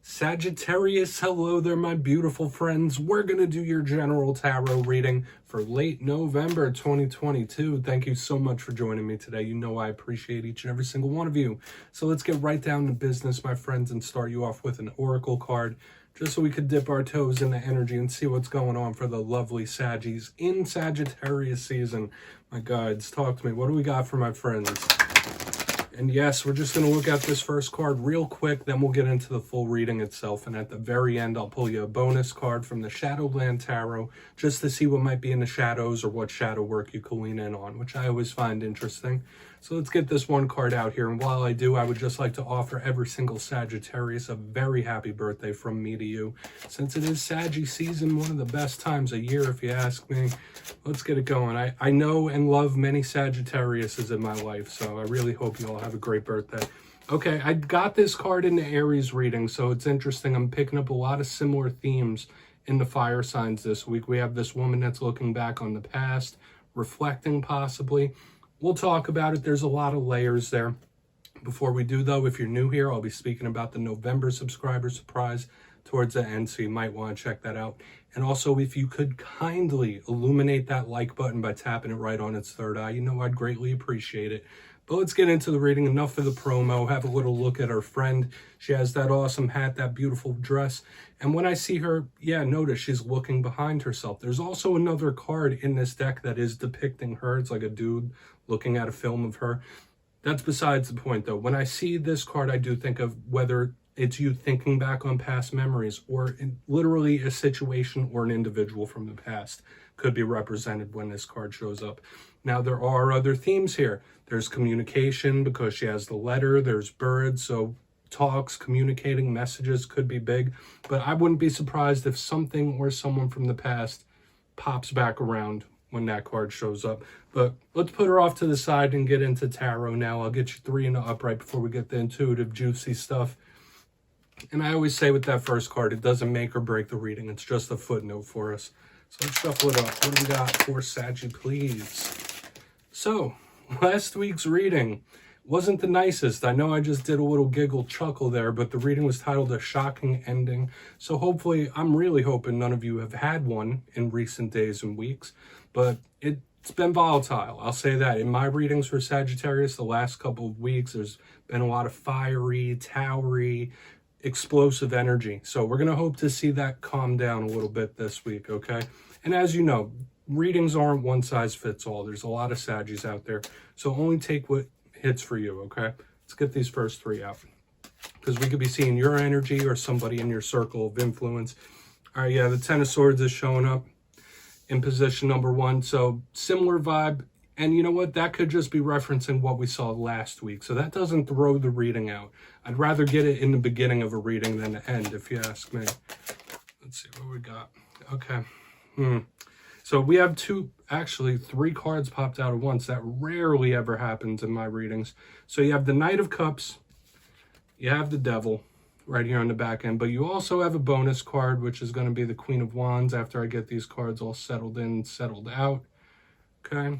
Sagittarius, hello there, my beautiful friends. We're going to do your general tarot reading for late November 2022. Thank you so much for joining me today. You know I appreciate each and every single one of you. So let's get right down to business, my friends, and start you off with an oracle card, just so we could dip our toes in the energy and see what's going on for the lovely Saggies in Sagittarius season. My guides, talk to me. What do we got for my friends? And yes, we're just going to look at this first card real quick, then we'll get into the full reading itself. And at the very end, I'll pull you a bonus card from the Shadowland Tarot, just to see what might be in the shadows or what shadow work you can lean in on, which I always find interesting. So let's get this one card out here. And while I do, I would just like to offer every single Sagittarius a very happy birthday from me to you. Since it is Saggy season, one of the best times a year, if you ask me. Let's get it going. I know and love many Sagittariuses in my life, so I really hope you all have a great birthday. Okay, I got this card in the Aries reading, so it's interesting. I'm picking up a lot of similar themes in the fire signs this week. We have this woman that's looking back on the past, reflecting possibly. We'll talk about it. There's a lot of layers there. Before we do, though, if you're new here, I'll be speaking about the November subscriber surprise towards the end, so you might want to check that out. And also, if you could kindly illuminate that like button by tapping it right on its third eye, you know I'd greatly appreciate it. But let's get into the reading. Enough of the promo. Have a little look at her friend. She has that awesome hat, that beautiful dress. And when I see her, yeah, notice she's looking behind herself. There's also another card in this deck that is depicting her. It's like a dude looking at a film of her. That's besides the point, though. When I see this card, I do think of whether it's you thinking back on past memories or literally a situation or an individual from the past could be represented when this card shows up. Now, there are other themes here. There's communication because she has the letter. There's birds, so talks, communicating, messages could be big. But I wouldn't be surprised if something or someone from the past pops back around when that card shows up. But let's put her off to the side and get into tarot now. I'll get you 3 in the upright before we get the intuitive, juicy stuff. And I always say with that first card, it doesn't make or break the reading. It's just a footnote for us. So let's shuffle it up. What do we got for Saggy, please? So, last week's reading wasn't the nicest. I know I just did a little giggle chuckle there, but the reading was titled A Shocking Ending. So hopefully, I'm really hoping none of you have had one in recent days and weeks. But it's been volatile, I'll say that. In my readings for Sagittarius, the last couple of weeks, there's been a lot of fiery, towery, explosive energy. So we're going to hope to see that calm down a little bit this week, okay? And as you know, readings aren't one size fits all. There's a lot of Saggies out there. So only take what hits for you, okay? Let's get these first 3 out, because we could be seeing your energy or somebody in your circle of influence. All right, yeah, the Ten of Swords is showing up in position number 1. So similar vibe. And you know what? That could just be referencing what we saw last week. So that doesn't throw the reading out. I'd rather get it in the beginning of a reading than the end, if you ask me. Let's see what we got. Okay. So we have 3 cards popped out at once. That rarely ever happens in my readings. So you have the Knight of Cups. You have the Devil right here on the back end. But you also have a bonus card, which is going to be the Queen of Wands after I get these cards all settled in, settled out. Okay.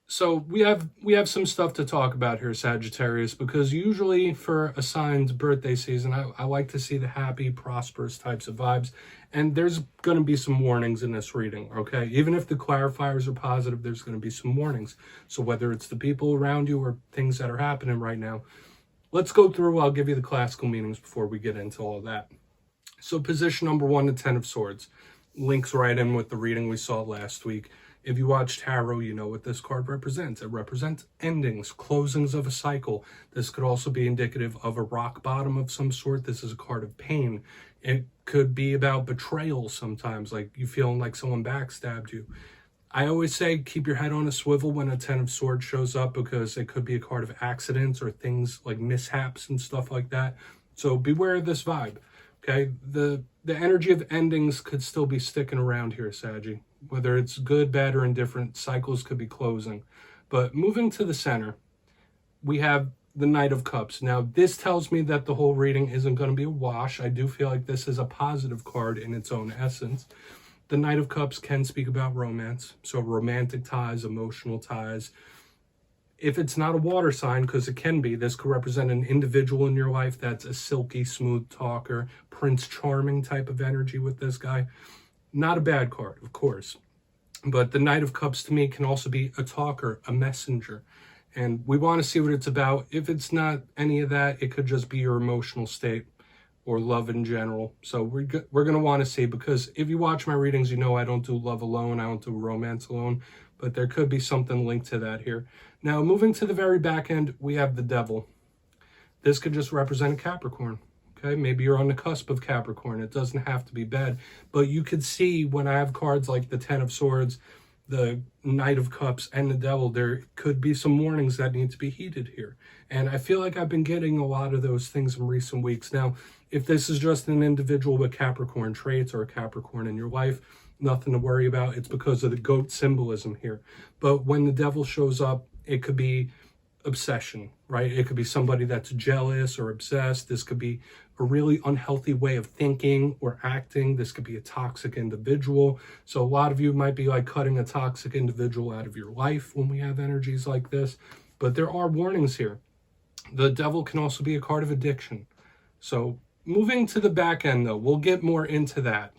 So we have some stuff to talk about here, Sagittarius, because usually for a sign's birthday season, I like to see the happy, prosperous types of vibes. And there's going to be some warnings in this reading, okay? Even if the clarifiers are positive, there's going to be some warnings. So whether it's the people around you or things that are happening right now, let's go through. I'll give you the classical meanings before we get into all of that. So position number 1, the Ten of Swords, links right in with the reading we saw last week. If you watch tarot, you know what this card represents. It represents endings, closings of a cycle. This could also be indicative of a rock bottom of some sort. This is a card of pain. It could be about betrayal sometimes, like you feeling like someone backstabbed you. I always say keep your head on a swivel when a Ten of Swords shows up, because it could be a card of accidents or things like mishaps and stuff like that. So beware of this vibe, okay? The energy of endings could still be sticking around here, Saggy. Whether it's good, bad, or indifferent, cycles could be closing. But moving to the center, we have the Knight of Cups. Now, this tells me that the whole reading isn't going to be a wash. I do feel like this is a positive card in its own essence. The Knight of Cups can speak about romance. So romantic ties, emotional ties. If it's not a water sign, because it can be, this could represent an individual in your life that's a silky smooth talker, Prince Charming type of energy with this guy. Not a bad card, of course. But the Knight of Cups to me can also be a talker, a messenger. And we want to see what it's about. If it's not any of that, it could just be your emotional state or love in general. So we're going to want to see, because if you watch my readings, you know I don't do love alone. I don't do romance alone. But there could be something linked to that here. Now, moving to the very back end, we have the Devil. This could just represent a Capricorn. Okay, maybe you're on the cusp of Capricorn. It doesn't have to be bad. But you could see when I have cards like the Ten of Swords, the Knight of Cups, and the Devil, there could be some warnings that need to be heeded here. And I feel like I've been getting a lot of those things in recent weeks. Now, if this is just an individual with Capricorn traits or a Capricorn in your life, nothing to worry about. It's because of the goat symbolism here. But when the Devil shows up, it could be obsession, right? It could be somebody that's jealous or obsessed. This could be a really unhealthy way of thinking or acting. This could be a toxic individual. So a lot of you might be like cutting a toxic individual out of your life when we have energies like this. But there are warnings here. The Devil can also be a card of addiction. So moving to the back end, though, we'll get more into that,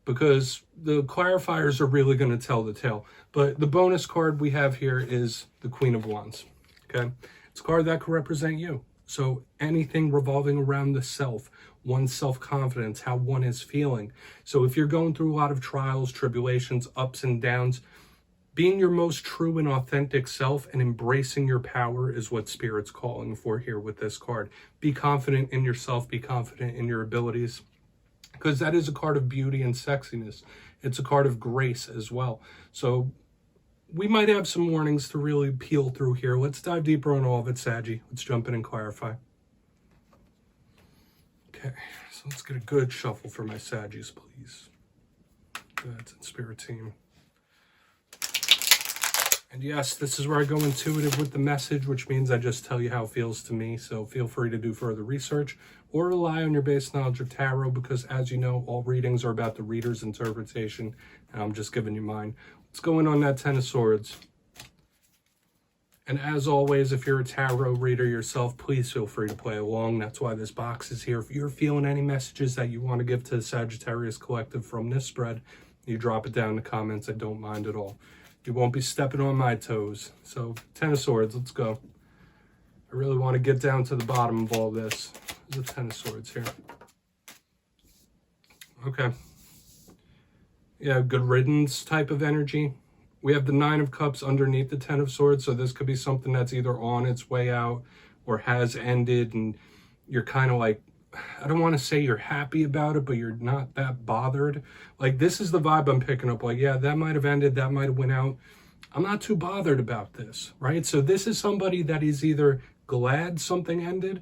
because the clarifiers are really going to tell the tale. But the bonus card we have here is the Queen of Wands. Okay, it's a card that could represent you. So anything revolving around the self, one's self-confidence, how one is feeling. So if you're going through a lot of trials, tribulations, ups and downs, being your most true and authentic self and embracing your power is what Spirit's calling for here with this card. Be confident in yourself, be confident in your abilities, because that is a card of beauty and sexiness. It's a card of grace as well. So we might have some warnings to really peel through here. Let's dive deeper on all of it, Saggy. Let's jump in and clarify. Okay, so let's get a good shuffle for my Saggies, please. That's in Spirit Team. And yes, this is where I go intuitive with the message, which means I just tell you how it feels to me. So feel free to do further research or rely on your base knowledge of tarot, because as you know, all readings are about the reader's interpretation, and I'm just giving you mine. What's going on that Ten of Swords? And as always, if you're a tarot reader yourself, please feel free to play along. That's why this box is here. If you're feeling any messages that you want to give to the Sagittarius Collective from this spread, you drop it down in the comments. I don't mind at all. You won't be stepping on my toes. So, Ten of Swords, let's go. I really want to get down to the bottom of all this. There's a Ten of Swords here. Okay. Yeah, good riddance type of energy. We have the Nine of Cups underneath the Ten of Swords, so this could be something that's either on its way out or has ended, and you're kind of like, I don't want to say you're happy about it, but you're not that bothered. Like, this is the vibe I'm picking up. Like, yeah, that might have ended, that might have went out. I'm not too bothered about this, right? So this is somebody that is either glad something ended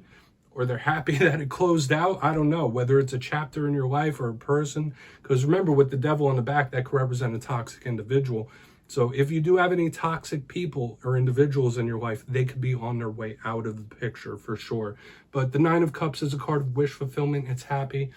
or they're happy that it closed out. I don't know, whether it's a chapter in your life or a person. Because remember, with the Devil on the back, that could represent a toxic individual. So if you do have any toxic people or individuals in your life, they could be on their way out of the picture for sure. But the Nine of Cups is a card of wish fulfillment. It's happy.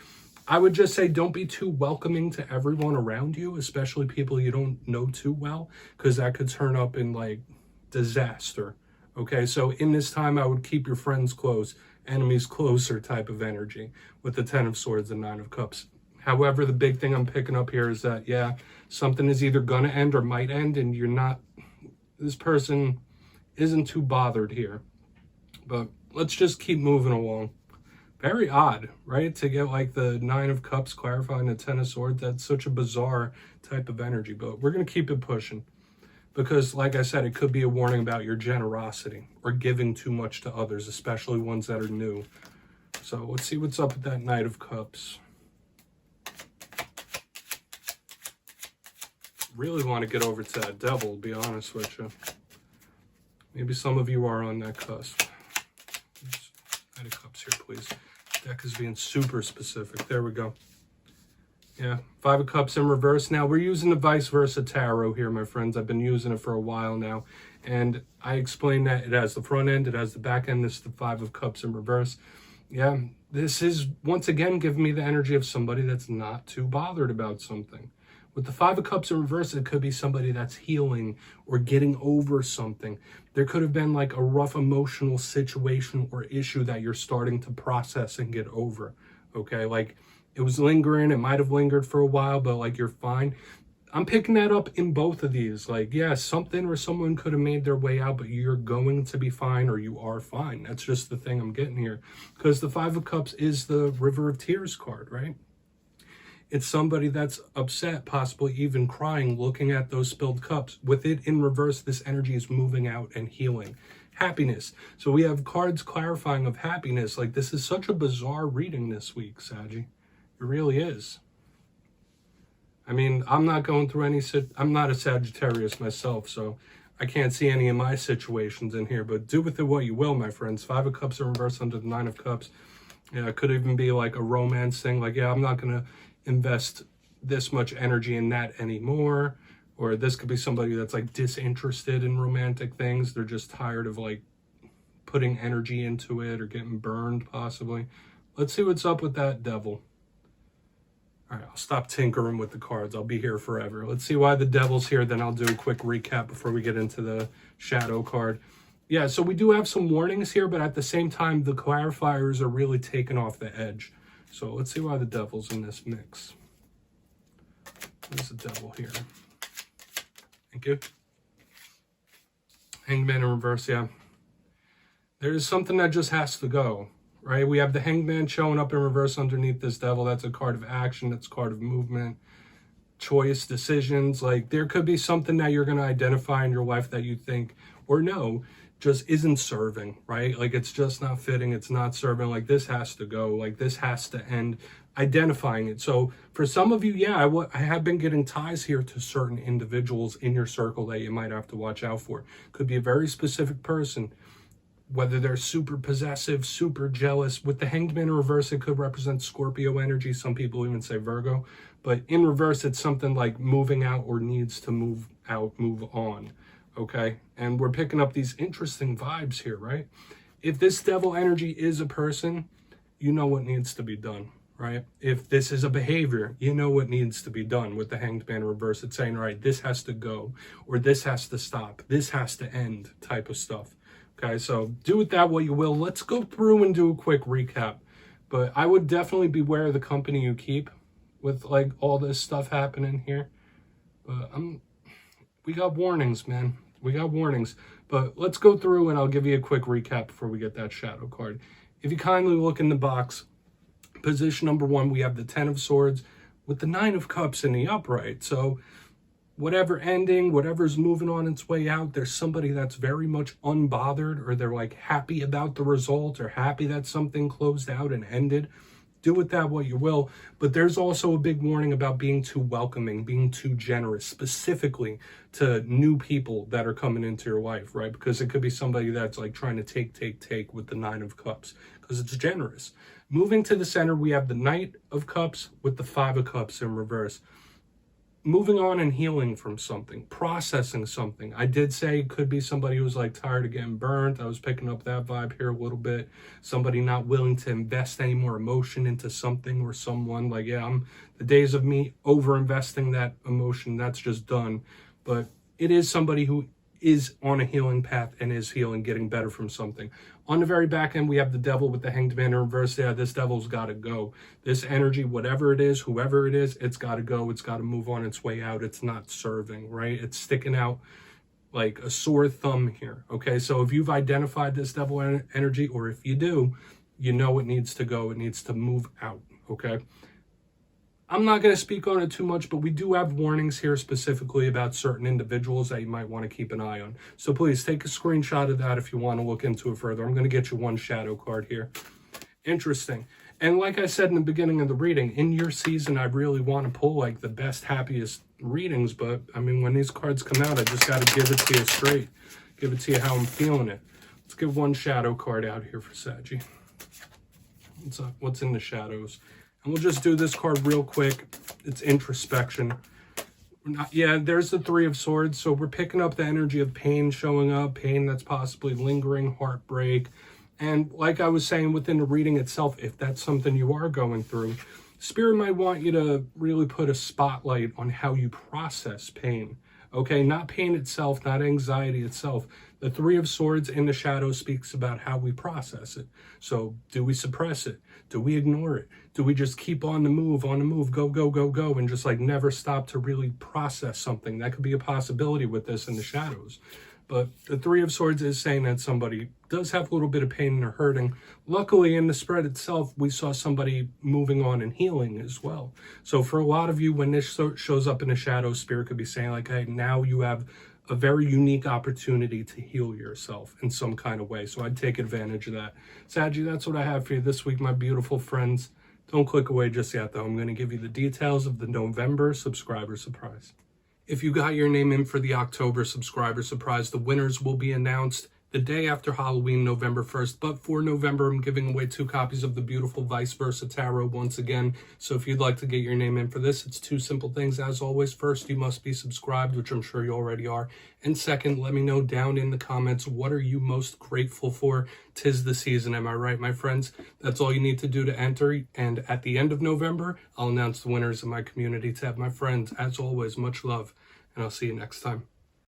I would just say don't be too welcoming to everyone around you, especially people you don't know too well, because that could turn up in like disaster. Okay, so in this time, I would keep your friends close, enemies closer type of energy with the Ten of Swords and Nine of Cups. However, the big thing I'm picking up here is that, yeah, something is either going to end or might end, and you're not, this person isn't too bothered here. But let's just keep moving along. Very odd, right? To get like the Nine of Cups clarifying the Ten of Swords. That's such a bizarre type of energy, but we're going to keep it pushing. Because, like I said, it could be a warning about your generosity or giving too much to others, especially ones that are new. So let's see what's up with that Knight of Cups. Really want to get over to that Devil, to be honest with you. Maybe some of you are on that cusp. Knight of Cups here, please. Deck is being super specific. There we go. Yeah, Five of Cups in reverse. Now, we're using the vice versa tarot here, my friends. I've been using it for a while now. And I explained that it has the front end, it has the back end. This is the Five of Cups in reverse. Yeah, this is, once again, giving me the energy of somebody that's not too bothered about something. With the Five of Cups in reverse, it could be somebody that's healing or getting over something. There could have been like a rough emotional situation or issue that you're starting to process and get over, okay? Like it was lingering, it might have lingered for a while, but like you're fine. I'm picking that up in both of these. Like, yeah, something or someone could have made their way out, but you're going to be fine or you are fine. That's just the thing I'm getting here. Because the Five of Cups is the River of Tears card, right? It's somebody that's upset, possibly even crying, looking at those spilled cups. With it in reverse, this energy is moving out and healing. Happiness. So we have cards clarifying of happiness. Like, this is such a bizarre reading this week, Saggy. It really is. I mean, I'm not going through any, I'm not a Sagittarius myself, so I can't see any of my situations in here, but do with it what you will, my friends. Five of Cups in reverse under the Nine of Cups. Yeah, it could even be like a romance thing. Like, yeah, I'm not going to invest this much energy in that anymore. Or this could be somebody that's like disinterested in romantic things. They're just tired of like putting energy into it or getting burned possibly. Let's see what's up with that Devil. All right, I'll stop tinkering with the cards. I'll be here forever. Let's see why the Devil's here. Then I'll do a quick recap before we get into the Shadow card. Yeah, so we do have some warnings here, but at the same time, the clarifiers are really taken off the edge. So let's see why the Devil's in this mix. There's the Devil here. Thank you. Hangman in reverse, yeah. There's something that just has to go. Right, we have the Hangman showing up in reverse underneath this Devil. That's a card of action. That's a card of movement, choice, decisions. Like there could be something that you're going to identify in your life that you think or no just isn't serving, right? Like it's just not fitting. It's not serving. Like this has to go. Like this has to end. Identifying it. So for some of you, yeah, I have been getting ties here to certain individuals in your circle that you might have to watch out for. Could be a very specific person. Whether they're super possessive, super jealous. With the Hanged Man in reverse, it could represent Scorpio energy. Some people even say Virgo. But in reverse, it's something like moving out or needs to move out, move on. Okay? And we're picking up these interesting vibes here, right? If this Devil energy is a person, you know what needs to be done, right? If this is a behavior, you know what needs to be done. With the Hanged Man in reverse, it's saying, right, this has to go. Or this has to stop. This has to end type of stuff. Okay, so do with that what you will. Let's go through and do a quick recap. But I would definitely beware of the company you keep with like all this stuff happening here. But we got warnings, man. We got warnings. But let's go through and I'll give you a quick recap before we get that Shadow card. If you kindly look in the box, position number 1, we have the 10 of Swords with the 9 of Cups in the upright. So whatever ending, whatever's moving on its way out, there's somebody that's very much unbothered or they're like happy about the result or happy that something closed out and ended. Do with that what you will. But there's also a big warning about being too welcoming, being too generous, specifically to new people that are coming into your life, right? Because it could be somebody that's like trying to take with the 9 of Cups because it's generous. Moving to the center, we have the Knight of Cups with the 5 of Cups in reverse. Moving on and healing from something, processing something. I did say it could be somebody who's like tired of getting burnt. I was picking up that vibe here a little bit. Somebody not willing to invest any more emotion into something or someone. Like, yeah, the days of me over investing that emotion, that's just done. But it is somebody who is on a healing path and is healing, getting better from something. On the very back end, we have the Devil with the Hanged Man in reverse. Yeah, this Devil's got to go. This energy, whatever it is, whoever it is, it's got to go. It's got to move on its way out. It's not serving, right? It's sticking out like a sore thumb here, okay? So if you've identified this Devil energy, or if you do, you know it needs to go. It needs to move out, okay? I'm not going to speak on it too much, but we do have warnings here specifically about certain individuals that you might want to keep an eye on. So please take a screenshot of that if you want to look into it further. I'm going to get you one Shadow card here. Interesting. And like I said in the beginning of the reading, in your season, I really want to pull like the best, happiest readings. But I mean, when these cards come out, I just got to give it to you straight. Give it to you how I'm feeling it. Let's get one Shadow card out here for Saggy. What's in the shadows? And we'll just do this card real quick. It's introspection. Yeah, there's the 3 of Swords. So we're picking up the energy of pain showing up. Pain that's possibly lingering, heartbreak. And like I was saying within the reading itself, if that's something you are going through, Spirit might want you to really put a spotlight on how you process pain. Okay, not pain itself, not anxiety itself. The Three of Swords in the shadow speaks about how we process it. So do we suppress it? Do we ignore it? Do we just keep on the move, go, go, go, go, and just like never stop to really process something? That could be a possibility with this in the shadows. But the Three of Swords is saying that somebody does have a little bit of pain and are hurting. Luckily, in the spread itself, we saw somebody moving on and healing as well. So for a lot of you, when this shows up in the shadow, Spirit could be saying like, hey, now you have a very unique opportunity to heal yourself in some kind of way. So I'd take advantage of that. Saggy, that's what I have for you this week, my beautiful friends. Don't click away just yet, though. I'm going to give you the details of the November subscriber surprise. If you got your name in for the October subscriber surprise, the winners will be announced the day after Halloween, November 1st. But for November, I'm giving away 2 copies of the beautiful Vice Versa Tarot once again. So if you'd like to get your name in for this, it's 2 simple things. As always, first, you must be subscribed, which I'm sure you already are. And second, let me know down in the comments, what are you most grateful for? 'Tis the season, am I right, my friends? That's all you need to do to enter. And at the end of November, I'll announce the winners in my community tab. My friends, as always, much love. And I'll see you next time.